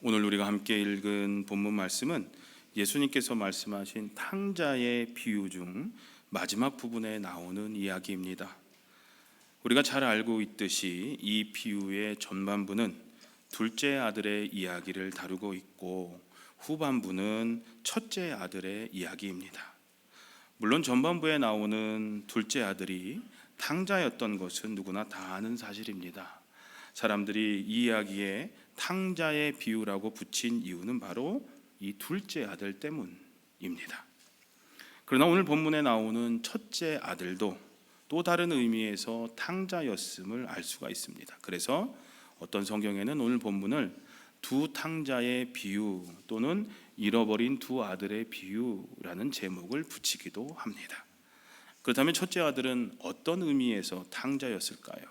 오늘 우리가 함께 읽은 본문 말씀은 예수님께서 말씀하신 탕자의 비유 중 마지막 부분에 나오는 이야기입니다. 우리가 잘 알고 있듯이 이 비유의 전반부는 둘째 아들의 이야기를 다루고 있고 후반부는 첫째 아들의 이야기입니다. 물론 전반부에 나오는 둘째 아들이 탕자였던 것은 누구나 다 아는 사실입니다. 사람들이 이 이야기에 탕자의 비유라고 붙인 이유는 바로 이 둘째 아들 때문입니다. 그러나 오늘 본문에 나오는 첫째 아들도 또 다른 의미에서 탕자였음을 알 수가 있습니다. 그래서 어떤 성경에는 오늘 본문을 두 탕자의 비유 또는 잃어버린 두 아들의 비유라는 제목을 붙이기도 합니다. 그렇다면 첫째 아들은 어떤 의미에서 탕자였을까요?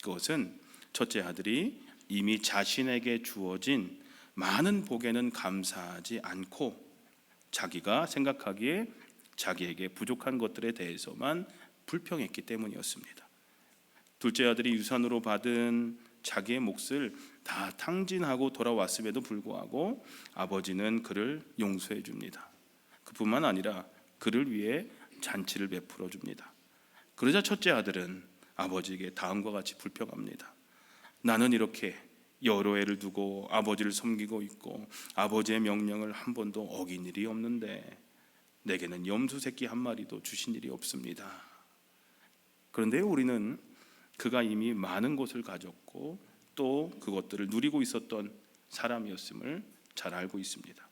그것은 첫째 아들이 이미 자신에게 주어진 많은 복에는 감사하지 않고 자기가 생각하기에 자기에게 부족한 것들에 대해서만 불평했기 때문이었습니다. 둘째 아들이 유산으로 받은 자기의 몫을 다 탕진하고 돌아왔음에도 불구하고 아버지는 그를 용서해 줍니다. 그뿐만 아니라 그를 위해 잔치를 베풀어 줍니다. 그러자 첫째 아들은 아버지에게 다음과 같이 불평합니다. 나는 이렇게 여러 해를 두고 아버지를 섬기고 있고 아버지의 명령을 한 번도 어긴 일이 없는데 내게는 염소 새끼 한 마리도 주신 일이 없습니다. 그런데 우리는 그가 이미 많은 것을 가졌고 또 그것들을 누리고 있었던 사람이었음을 잘 알고 있습니다.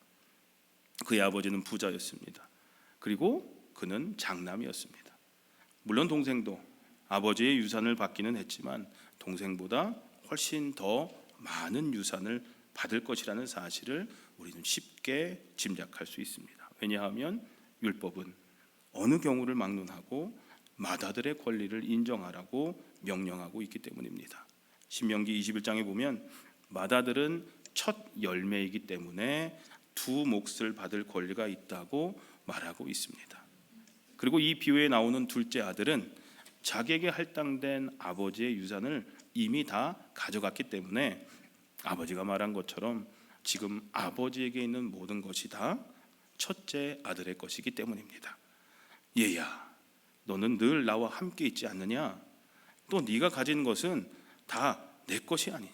그의 아버지는 부자였습니다. 그리고 그는 장남이었습니다. 물론 동생도 아버지의 유산을 받기는 했지만 동생보다 훨씬 더 많은 유산을 받을 것이라는 사실을 우리는 쉽게 짐작할 수 있습니다. 왜냐하면 율법은 어느 경우를 막론하고 맏아들의 권리를 인정하라고 명령하고 있기 때문입니다. 신명기 21장에 보면 맏아들은 첫 열매이기 때문에 두 몫을 받을 권리가 있다고 말하고 있습니다. 그리고 이 비유에 나오는 둘째 아들은 자기에게 할당된 아버지의 유산을 이미 다 가져갔기 때문에 아버지가 말한 것처럼 지금 아버지에게 있는 모든 것이 다 첫째 아들의 것이기 때문입니다. 얘야, 너는 늘 나와 함께 있지 않느냐? 또 네가 가진 것은 다 내 것이 아니냐?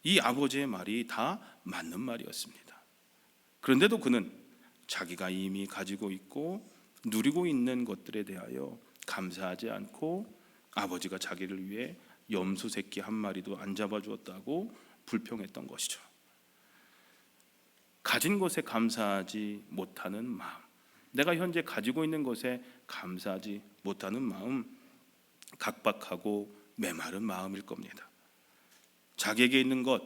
이 아버지의 말이 다 맞는 말이었습니다. 그런데도 그는 자기가 이미 가지고 있고 누리고 있는 것들에 대하여 감사하지 않고 아버지가 자기를 위해 염소 새끼 한 마리도 안 잡아주었다고 불평했던 것이죠. 가진 것에 감사하지 못하는 마음, 내가 현재 가지고 있는 것에 감사하지 못하는 마음, 각박하고 메마른 마음일 겁니다. 자기에게 있는 것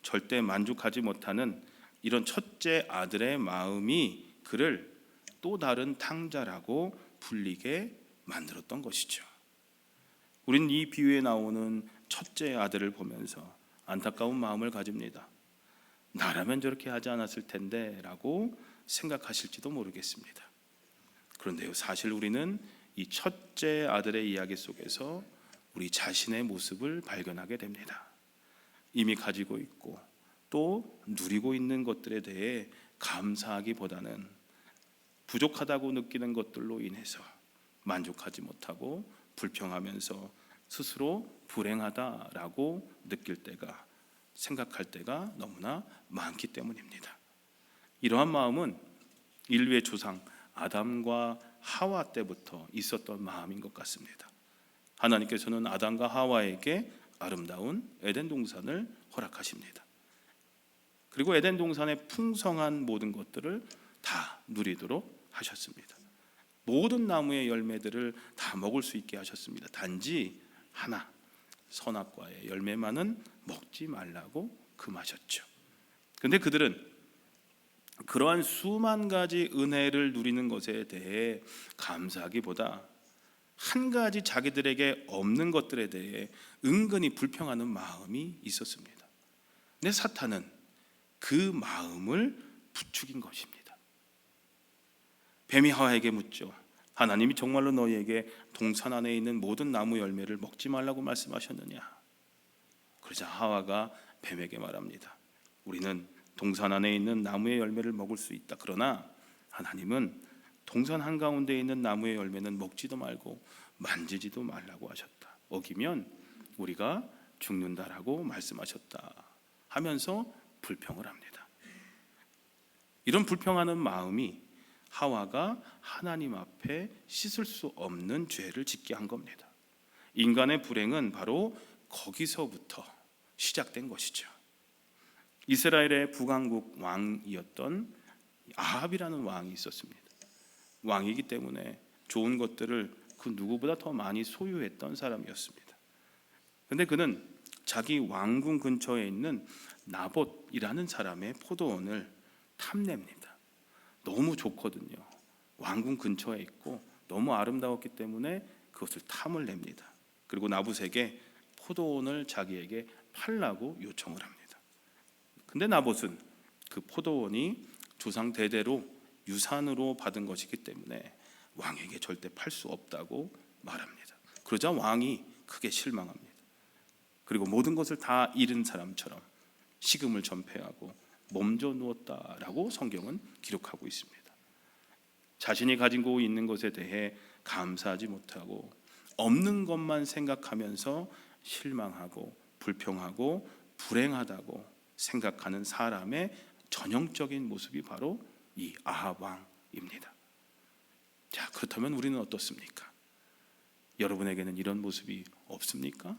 절대 만족하지 못하는 이런 첫째 아들의 마음이 그를 또 다른 탕자라고 불리게 만들었던 것이죠. 우리는 이 비유에 나오는 첫째 아들을 보면서 안타까운 마음을 가집니다. 나라면 저렇게 하지 않았을 텐데 라고 생각하실지도 모르겠습니다. 그런데요, 사실 우리는 이 첫째 아들의 이야기 속에서 우리 자신의 모습을 발견하게 됩니다. 이미 가지고 있고 또 누리고 있는 것들에 대해 감사하기보다는 부족하다고 느끼는 것들로 인해서 만족하지 못하고 불평하면서 스스로 불행하다라고 느낄 때가, 생각할 때가 너무나 많기 때문입니다. 이러한 마음은 인류의 조상 아담과 하와 때부터 있었던 마음인 것 같습니다. 하나님께서는 아담과 하와에게 아름다운 에덴 동산을 허락하십니다. 그리고 에덴 동산의 풍성한 모든 것들을 다 누리도록 하셨습니다. 모든 나무의 열매들을 다 먹을 수 있게 하셨습니다. 단지 하나, 선악과의 열매만은 먹지 말라고 금하셨죠. 그런데 그들은 그러한 수만 가지 은혜를 누리는 것에 대해 감사하기보다 한 가지 자기들에게 없는 것들에 대해 은근히 불평하는 마음이 있었습니다. 근데 사탄은 그 마음을 부추긴 것입니다. 뱀이 하와에게 묻죠. 하나님이 정말로 너희에게 동산 안에 있는 모든 나무 열매를 먹지 말라고 말씀하셨느냐? 그러자 하와가 뱀에게 말합니다. 우리는 동산 안에 있는 나무의 열매를 먹을 수 있다. 그러나 하나님은 동산 한가운데 있는 나무의 열매는 먹지도 말고 만지지도 말라고 하셨다. 어기면 우리가 죽는다라고 말씀하셨다 하면서 불평을 합니다. 이런 불평하는 마음이 하와가 하나님 앞에 씻을 수 없는 죄를 짓게 한 겁니다. 인간의 불행은 바로 거기서부터 시작된 것이죠. 이스라엘의 북왕국 왕이었던 아합이라는 왕이 있었습니다. 왕이기 때문에 좋은 것들을 그 누구보다 더 많이 소유했던 사람이었습니다. 그런데 그는 자기 왕궁 근처에 있는 나봇이라는 사람의 포도원을 탐냅니다. 너무 좋거든요. 왕궁 근처에 있고 너무 아름다웠기 때문에 그것을 탐을 냅니다. 그리고 나봇에게 포도원을 자기에게 팔라고 요청을 합니다. 근데 나봇은 그 포도원이 조상 대대로 유산으로 받은 것이기 때문에 왕에게 절대 팔 수 없다고 말합니다. 그러자 왕이 크게 실망합니다. 그리고 모든 것을 다 잃은 사람처럼 식음을 전폐하고 몸져 누웠다라고 성경은 기록하고 있습니다. 자신이 가지고 있는 것에 대해 감사하지 못하고 없는 것만 생각하면서 실망하고 불평하고 불행하다고 생각하는 사람의 전형적인 모습이 바로 이 아합 왕입니다. 자, 그렇다면 우리는 어떻습니까? 여러분에게는 이런 모습이 없습니까?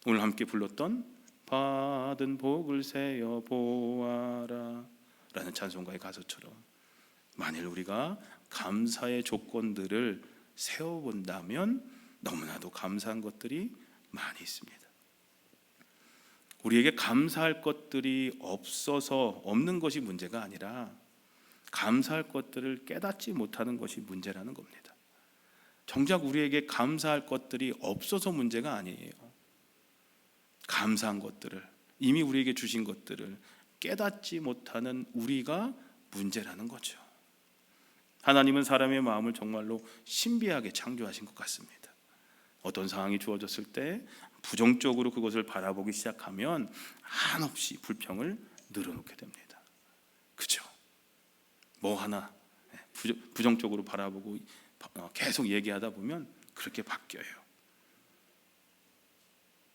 오늘 함께 불렀던 받은 복을 세어 보아라 라는 찬송가의 가사처럼 만일 우리가 감사의 조건들을 세워본다면 너무나도 감사한 것들이 많이 있습니다. 우리에게 감사할 것들이 없어서 없는 것이 문제가 아니라 감사할 것들을 깨닫지 못하는 것이 문제라는 겁니다. 정작 우리에게 감사할 것들이 없어서 문제가 아니에요. 감사한 것들을, 이미 우리에게 주신 것들을 깨닫지 못하는 우리가 문제라는 거죠. 하나님은 사람의 마음을 정말로 신비하게 창조하신 것 같습니다. 어떤 상황이 주어졌을 때 부정적으로 그것을 바라보기 시작하면 한없이 불평을 늘어놓게 됩니다. 그죠? 뭐 하나 부정적으로 바라보고 계속 얘기하다 보면 그렇게 바뀌어요.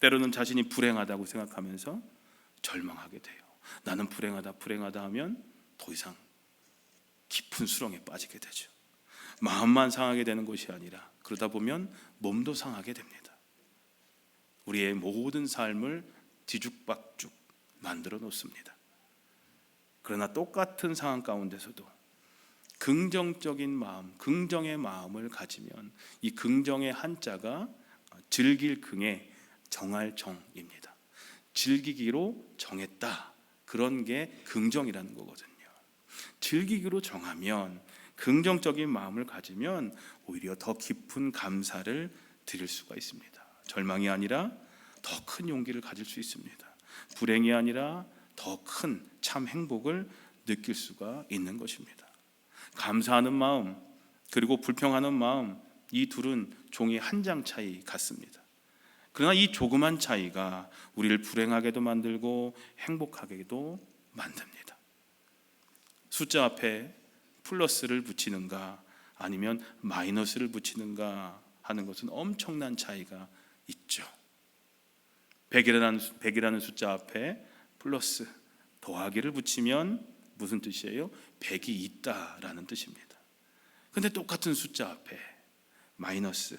때로는 자신이 불행하다고 생각하면서 절망하게 돼요. 나는 불행하다 하면 더 이상 깊은 수렁에 빠지게 되죠. 마음만 상하게 되는 것이 아니라 그러다 보면 몸도 상하게 됩니다. 우리의 모든 삶을 뒤죽박죽 만들어 놓습니다. 그러나 똑같은 상황 가운데서도 긍정적인 마음, 긍정의 마음을 가지면 이 긍정의 한자가 즐길 긍에 정할 정입니다. 즐기기로 정했다. 그런 게 긍정이라는 거거든요. 즐기기로 정하면 긍정적인 마음을 가지면 오히려 더 깊은 감사를 드릴 수가 있습니다. 절망이 아니라 더 큰 용기를 가질 수 있습니다. 불행이 아니라 더 큰 참 행복을 느낄 수가 있는 것입니다. 감사하는 마음 그리고 불평하는 마음, 이 둘은 종이 한 장 차이 같습니다. 그러나 이 조그만 차이가 우리를 불행하게도 만들고 행복하게도 만듭니다. 숫자 앞에 플러스를 붙이는가 아니면 마이너스를 붙이는가 하는 것은 엄청난 차이가 있죠. 100이라는 숫자 앞에 플러스 더하기를 붙이면 무슨 뜻이에요? 100이 있다라는 뜻입니다. 근데 똑같은 숫자 앞에 마이너스,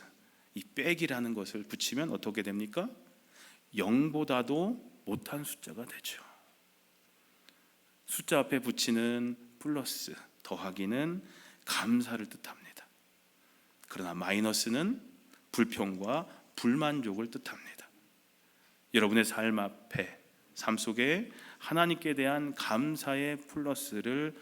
이 빼기라는 것을 붙이면 어떻게 됩니까? 0보다도 못한 숫자가 되죠. 숫자 앞에 붙이는 플러스, 더하기는 감사를 뜻합니다. 그러나 마이너스는 불평과 불만족을 뜻합니다. 여러분의 삶 앞에, 삶 속에 하나님께 대한 감사의 플러스를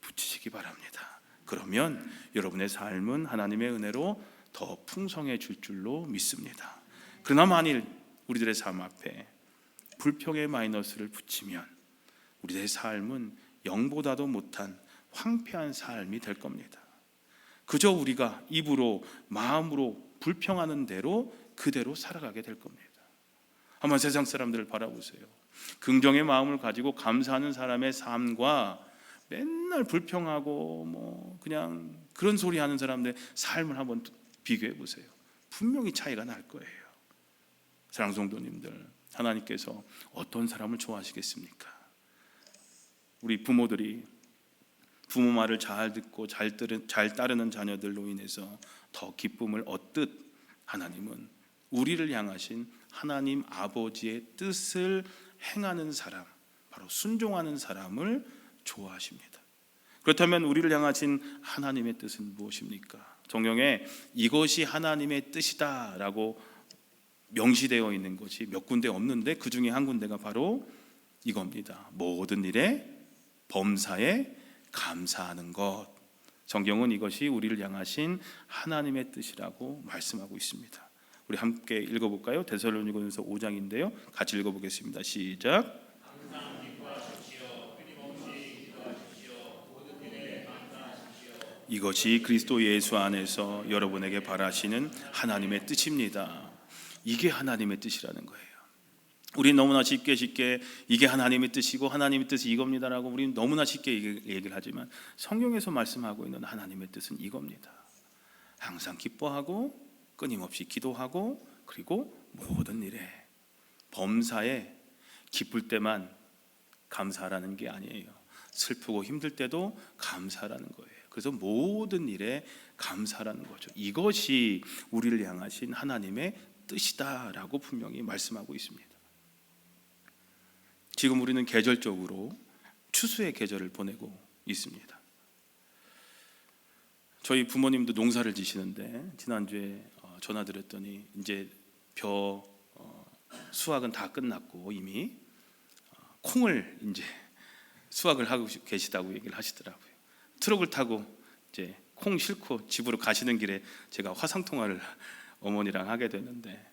붙이시기 바랍니다. 그러면 여러분의 삶은 하나님의 은혜로 더 풍성해질 줄로 믿습니다. 그러나 만일 우리들의 삶 앞에 불평의 마이너스를 붙이면 우리의 삶은 0보다도 못한 황폐한 삶이 될 겁니다. 그저 우리가 입으로 마음으로 불평하는 대로 그대로 살아가게 될 겁니다. 한번 세상 사람들을 바라보세요. 긍정의 마음을 가지고 감사하는 사람의 삶과 맨날 불평하고 그냥 그런 소리 하는 사람들의 삶을 한번 비교해 보세요. 분명히 차이가 날 거예요. 사랑하는 성도님들, 하나님께서 어떤 사람을 좋아하시겠습니까? 우리 부모들이 부모 말을 잘 듣고 잘 따르는 자녀들로 인해서 더 기쁨을 얻듯 하나님은 우리를 향하신 하나님 아버지의 뜻을 행하는 사람, 바로 순종하는 사람을 좋아하십니다. 그렇다면 우리를 향하신 하나님의 뜻은 무엇입니까? 성경에 이것이 하나님의 뜻이다 라고 명시되어 있는 것이 몇 군데 없는데 그 중에 한 군데가 바로 이겁니다. 모든 일에 범사에 감사하는 것. 성경은 이것이 우리를 향하신 하나님의 뜻이라고 말씀하고 있습니다. 우리 함께 읽어볼까요? 데살로니가전서 5장인데요. 같이 읽어보겠습니다. 시작. 이것이 그리스도 예수 안에서 여러분에게 바라시는 하나님의 뜻입니다. 이게 하나님의 뜻이라는 거예요. 우리는 너무나 쉽게 이게 하나님의 뜻이고 하나님의 뜻이 이겁니다라고 우리는 너무나 쉽게 얘기를 하지만 성경에서 말씀하고 있는 하나님의 뜻은 이겁니다. 항상 기뻐하고 끊임없이 기도하고 그리고 모든 일에 범사에 기쁠 때만 감사하라는 게 아니에요. 슬프고 힘들 때도 감사하라는 거예요. 그래서 모든 일에 감사하라는 거죠. 이것이 우리를 향하신 하나님의 뜻이다라고 분명히 말씀하고 있습니다. 지금 우리는 계절적으로 추수의 계절을 보내고 있습니다. 저희 부모님도 농사를 지시는데 지난주에 전화드렸더니 이제 수확은 다 끝났고 이미 콩을 이제 수확을 하고 계시다고 얘기를 하시더라고요. 트럭을 타고 이제 콩 싣고 집으로 가시는 길에 제가 화상 통화를 어머니랑 하게 됐는데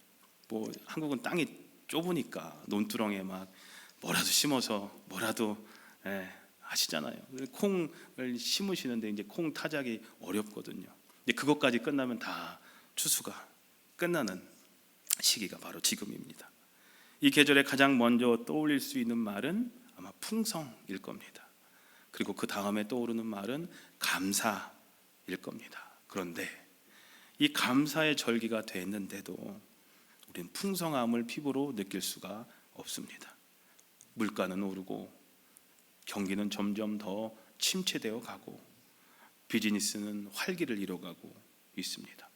한국은 땅이 좁으니까 논두렁에 막 뭐라도 심어서 뭐라도 하시잖아요. 콩을 심으시는데 이제 콩 타작이 어렵거든요. 이제 그것까지 끝나면 다 추수가 끝나는 시기가 바로 지금입니다. 이 계절에 가장 먼저 떠올릴 수 있는 말은 아마 풍성일 겁니다. 그리고 그 다음에 떠오르는 말은 감사일 겁니다. 그런데 이 감사의 절기가 됐는데도 우리는 풍성함을 피부로 느낄 수가 없습니다. 물가는 오르고 경기는 점점 더 침체되어 가고 비즈니스는 활기를 잃어가고 있습니다.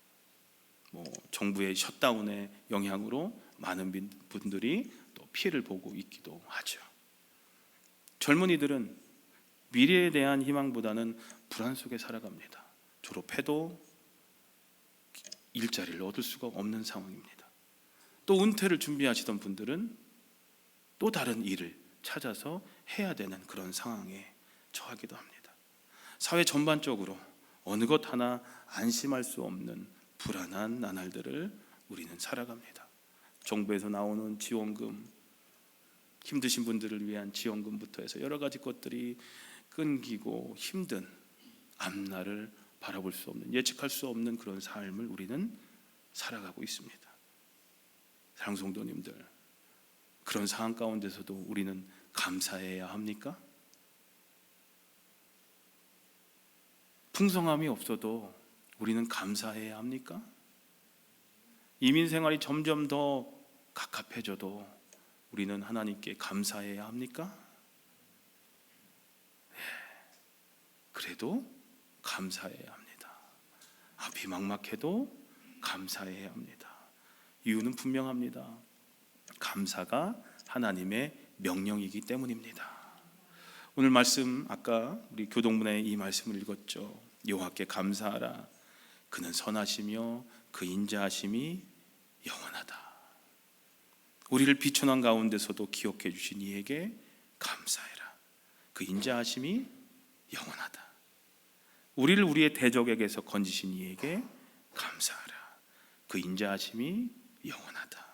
정부의 셧다운의 영향으로 많은 분들이 또 피해를 보고 있기도 하죠. 젊은이들은 미래에 대한 희망보다는 불안 속에 살아갑니다. 졸업해도 일자리를 얻을 수가 없는 상황입니다. 또 은퇴를 준비하시던 분들은 또 다른 일을 찾아서 해야 되는 그런 상황에 처하기도 합니다. 사회 전반적으로 어느 것 하나 안심할 수 없는 불안한 나날들을 우리는 살아갑니다. 정부에서 나오는 지원금, 힘드신 분들을 위한 지원금부터 해서 여러 가지 것들이 끊기고 힘든 앞날을 바라볼 수 없는, 예측할 수 없는 그런 삶을 우리는 살아가고 있습니다. 사랑하는 성도님들, 그런 상황 가운데서도 우리는 감사해야 합니까? 풍성함이 없어도 우리는 감사해야 합니까? 이민 생활이 점점 더 갑갑해져도 우리는 하나님께 감사해야 합니까? 그래도 감사해야 합니다. 앞이 막막해도 감사해야 합니다. 이유는 분명합니다. 감사가 하나님의 명령이기 때문입니다. 오늘 말씀, 아까 우리 교동문에 이 말씀을 읽었죠. 여호와께 감사하라. 그는 선하시며 그 인자하심이 영원하다. 우리를 비천한 가운데서도 기억해 주신 이에게 감사해라. 그 인자하심이 영원하다. 우리를 우리의 대적에게서 건지신 이에게 감사하라. 그 인자하심이 영원하다.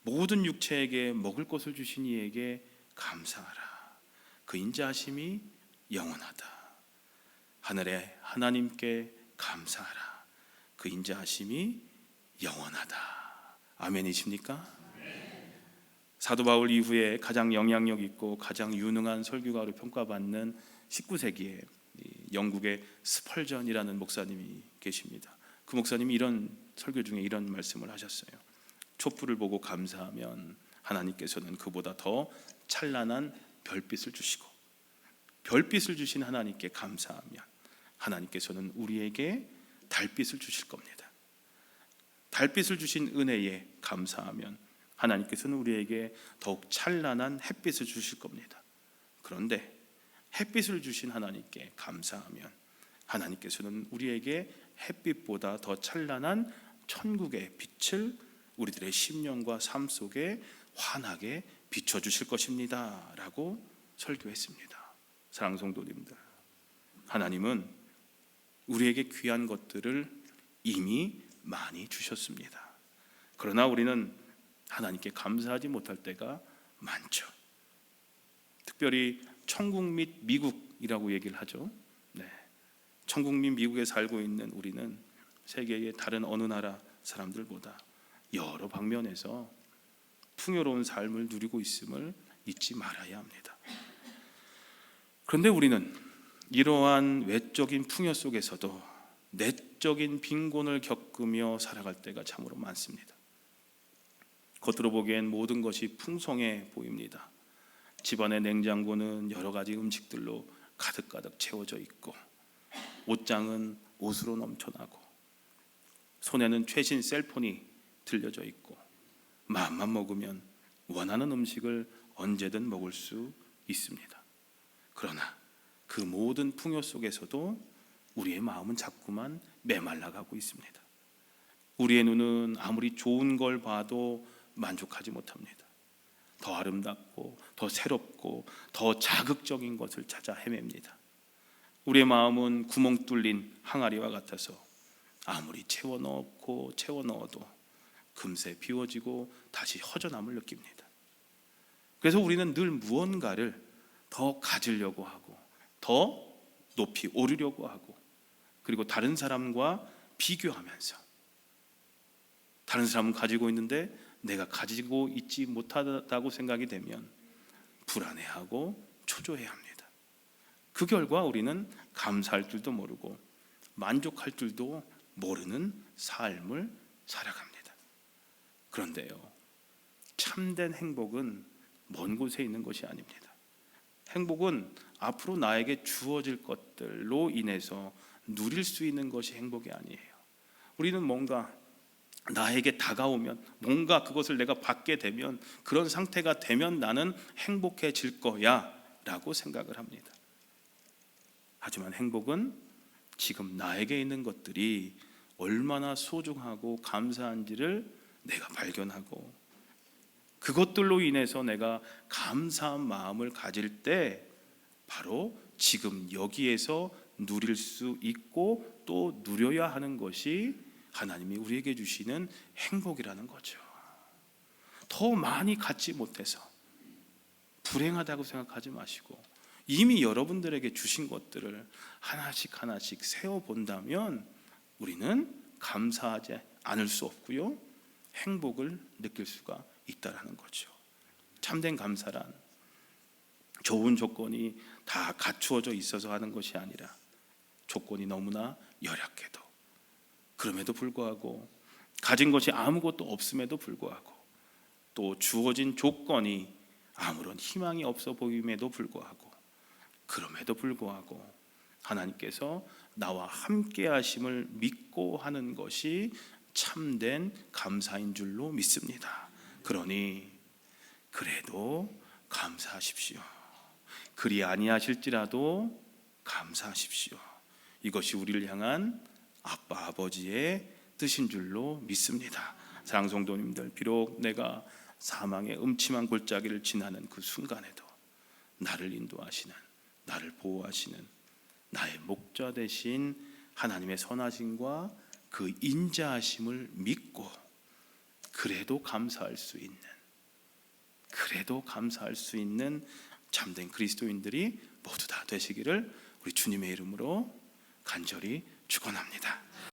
모든 육체에게 먹을 것을 주신 이에게 감사하라. 그 인자하심이 영원하다. 하늘의 하나님께 감사하라. 그 인자하심이 영원하다. 아멘이십니까? 사도 바울 이후에 가장 영향력 있고 가장 유능한 설교가로 평가받는 19세기에 영국의 스펄전이라는 목사님이 계십니다. 그 목사님이 이런 설교 중에 이런 말씀을 하셨어요. 촛불을 보고 감사하면 하나님께서는 그보다 더 찬란한 별빛을 주시고, 별빛을 주신 하나님께 감사하면 하나님께서는 우리에게 달빛을 주실 겁니다. 달빛을 주신 은혜에 감사하면 하나님께서는 우리에게 더욱 찬란한 햇빛을 주실 겁니다. 그런데 햇빛을 주신 하나님께 감사하면 하나님께서는 우리에게 햇빛보다 더 찬란한 천국의 빛을 우리들의 심령과 삶 속에 환하게 비춰주실 것입니다 라고 설교했습니다. 사랑하는 성도님들, 하나님은 우리에게 귀한 것들을 이미 많이 주셨습니다. 그러나 우리는 하나님께 감사하지 못할 때가 많죠. 특별히 천국 및 미국이라고 얘기를 하죠. 네. 천국 및 미국에 살고 있는 우리는 세계의 다른 어느 나라 사람들보다 여러 방면에서 풍요로운 삶을 누리고 있음을 잊지 말아야 합니다. 그런데 우리는 이러한 외적인 풍요 속에서도 내적인 빈곤을 겪으며 살아갈 때가 참으로 많습니다. 겉으로 보기엔 모든 것이 풍성해 보입니다. 집안의 냉장고는 여러 가지 음식들로 가득가득 채워져 있고, 옷장은 옷으로 넘쳐나고, 손에는 최신 셀폰이 들려져 있고, 마음만 먹으면 원하는 음식을 언제든 먹을 수 있습니다. 그러나 그 모든 풍요 속에서도 우리의 마음은 자꾸만 메말라가고 있습니다. 우리의 눈은 아무리 좋은 걸 봐도 만족하지 못합니다. 더 아름답고 더 새롭고 더 자극적인 것을 찾아 헤맵니다. 우리의 마음은 구멍 뚫린 항아리와 같아서 아무리 채워 넣어도 금세 비워지고 다시 허전함을 느낍니다. 그래서 우리는 늘 무언가를 더 가지려고 하고, 더 높이 오르려고 하고, 그리고 다른 사람과 비교하면서, 다른 사람은 가지고 있는데 내가 가지고 있지 못하다고 생각이 되면 불안해하고 초조해합니다. 그 결과 우리는 감사할 줄도 모르고 만족할 줄도 모르는 삶을 살아갑니다. 그런데요, 참된 행복은 먼 곳에 있는 것이 아닙니다. 행복은 앞으로 나에게 주어질 것들로 인해서 누릴 수 있는 것이 행복이 아니에요. 우리는 뭔가 나에게 다가오면, 뭔가 그것을 내가 받게 되면, 그런 상태가 되면 나는 행복해질 거야 라고 생각을 합니다. 하지만 행복은 지금 나에게 있는 것들이 얼마나 소중하고 감사한지를 내가 발견하고, 그것들로 인해서 내가 감사한 마음을 가질 때 바로 지금 여기에서 누릴 수 있고 또 누려야 하는 것이 하나님이 우리에게 주시는 행복이라는 거죠. 더 많이 갖지 못해서 불행하다고 생각하지 마시고, 이미 여러분들에게 주신 것들을 하나씩 하나씩 세어본다면 우리는 감사하지 않을 수 없고요, 행복을 느낄 수가 있다라는 거죠. 참된 감사란 좋은 조건이 다 갖추어져 있어서 하는 것이 아니라, 조건이 너무나 열악해도, 그럼에도 불구하고, 가진 것이 아무것도 없음에도 불구하고, 또 주어진 조건이 아무런 희망이 없어 보임에도 불구하고, 그럼에도 불구하고 하나님께서 나와 함께 하심을 믿고 하는 것이 참된 감사인 줄로 믿습니다. 그러니 그래도 감사하십시오. 그리 아니하실지라도 감사하십시오. 이것이 우리를 향한 아빠 아버지의 뜻인 줄로 믿습니다. 사랑하는 성도님들, 비록 내가 사망의 음침한 골짜기를 지나는 그 순간에도 나를 인도하시는, 나를 보호하시는 나의 목자 되신 하나님의 선하심과 그 인자하심을 믿고 그래도 감사할 수 있는 참된 그리스도인들이 모두 다 되시기를 우리 주님의 이름으로 간절히 축원합니다.